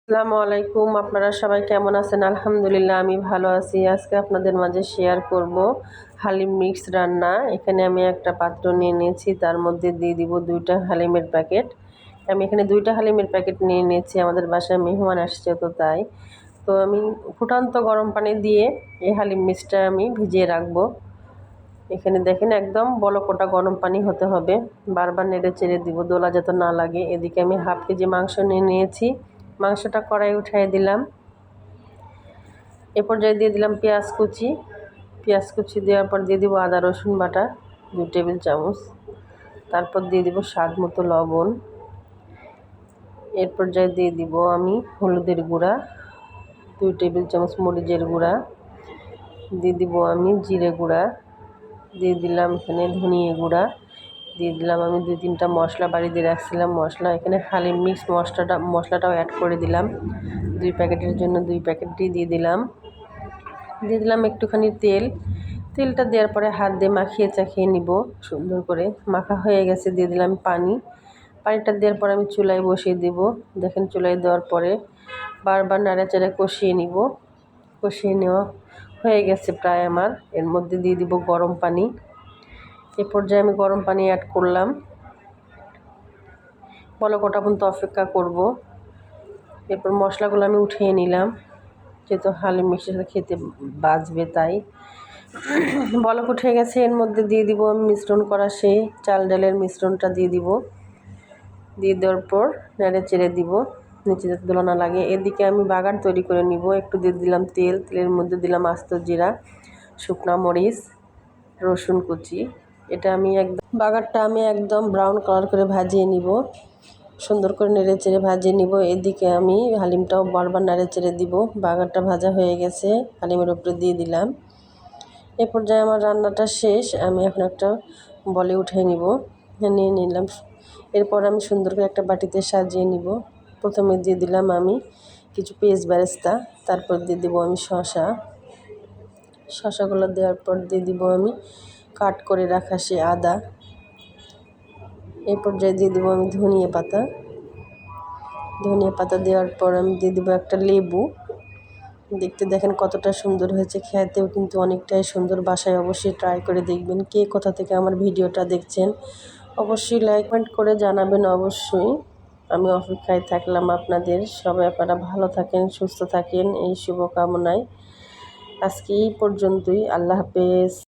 আসসালামু আলাইকুম। আপনারা সবাই কেমন আছেন? আলহামদুলিল্লাহ আমি ভালো আছি। আজকে আপনাদের মাঝে শেয়ার করব হালিম মিক্স রান্না। এখানে আমি একটা পাত্র নিয়ে নিয়েছি, তার মধ্যে দিয়ে দিব 2টা হালিমের প্যাকেট। আমি এখানে 2টা হালিমের প্যাকেট নিয়ে নিয়েছি, আমাদের বাসায় মেহমান আসছে তো তাই। তো আমি ফুটান্ত গরম পানি দিয়ে এই হালিম মিক্সটা আমি ভিজিয়ে রাখবো। এখানে দেখেন একদম বলকটা গরম পানি হতে হবে, বারবার নেড়ে চেড়ে দিব দোলা যাতে না লাগে। এদিকে আমি হাফ কেজি মাংস নিয়ে নিয়েছি, মাংসটা কড়াই উঠিয়ে দিলাম। এ পর্যায়ে দিয়ে দিলাম পেঁয়াজ কুচি দেওয়ার পর দিয়ে দিব আদা রসুন বাটা 2 টেবিল চামচ। তারপর দিয়ে দিব স্বাদ মতো লবণ। এর পর্যায়ে দিয়ে দিব আমি হলুদের গুঁড়া 2 টেবিল চামচ, মরিচের গুঁড়া দিয়ে দিব আমি, জিরে গুঁড়া দিয়ে দিলাম, এখানে ধনিয়া গুঁড়া দিয়ে দিলাম আমি 2-3টা মশলা বাড়ি দিয়ে রাখছিলাম মশলা। এখানে হালিম মিক্স মশলাটাও অ্যাড করে দিলাম। 2 প্যাকেটের জন্য 2 প্যাকেটই দিয়ে দিলাম একটুখানি তেলটা দেওয়ার পরে হাত দিয়ে মাখিয়ে চাখিয়ে নিব সুন্দর করে। মাখা হয়ে গেছে, দিয়ে দিলাম পানিটা দেওয়ার পরে আমি চুলায় বসিয়ে দিব। দেখেন চুলায় দেওয়ার পরে বারবার নাড়াচাড়া কষিয়ে নেওয়া হয়ে গেছে প্রায় আমার। এর মধ্যে দিয়ে দিব গরম পানি। এ পর্যায়ে আমি গরম পানি অ্যাড করলাম। বলকটা পর্যন্ত অপেক্ষা করব। এরপর মশলাগুলো আমি উঠিয়ে নিলাম, যেহেতু হালিম মিক্সের সাথে খেতে বাজবে তাই। বলক উঠে গেছে, এর মধ্যে দিয়ে দিব আমি মিশ্রণ করা সেই চাল ডালের মিশ্রণটা দিয়ে দেওয়ার পর নেড়ে চেড়ে দিব, নিচে যাতে দোলা না লাগে। এদিকে আমি বাগার তৈরি করে নিব। একটু দিয়ে দিলাম তেলের মধ্যে দিলাম আস্ত জিরা, শুকনা মরিচ, রসুন কুচি। বাগারটা আমি একদম ব্রাউন কালার করে ভাজিয়ে নিব, সুন্দর করে নেড়ে চেড়ে ভাজিয়ে নিব। এদিকে আমি হালিমটাও বারবার নেড়ে চেড়ে দিব। বাগারটা ভাজা হয়ে গেছে, হালিমের উপরে দিয়ে দিলাম। এ পর্যায়ে আমার রান্নাটা শেষ। আমি এখন একটা বলে উঠিয়ে নিয়ে নিলাম। এরপর আমি সুন্দর করে একটা বাটিতে সাজিয়ে নিব। প্রথমে দিয়ে দিলাম আমি কিছু পেঁয়াজ বেরেস্তা, তারপর দিয়ে দিব আমি শসাগুলো দেওয়ার পর দিয়ে দিব আমি কাট করে রাখা সে আদা। এই পর্যায়ে দিয়ে দিব আমি ধনিয়া পাতা দেওয়ার পর আমি দিয়ে দিব একটা লেবু। দেখতে দেখেন কতটা সুন্দর হয়েছে, খেতেও কিন্তু অনেকটাই সুন্দর। বাসায় অবশ্যই ট্রাই করে দেখবেন। কে কোথা থেকে আমার ভিডিওটা দেখছেন অবশ্যই লাইক কমেন্ট করে জানাবেন। অবশ্যই আমি অপেক্ষায় থাকলাম আপনাদের। সবাই আপনারা ভালো থাকেন, সুস্থ থাকেন এই শুভকামনায়। আজকে এই পর্যন্তই। আল্লাহ হাফেজ।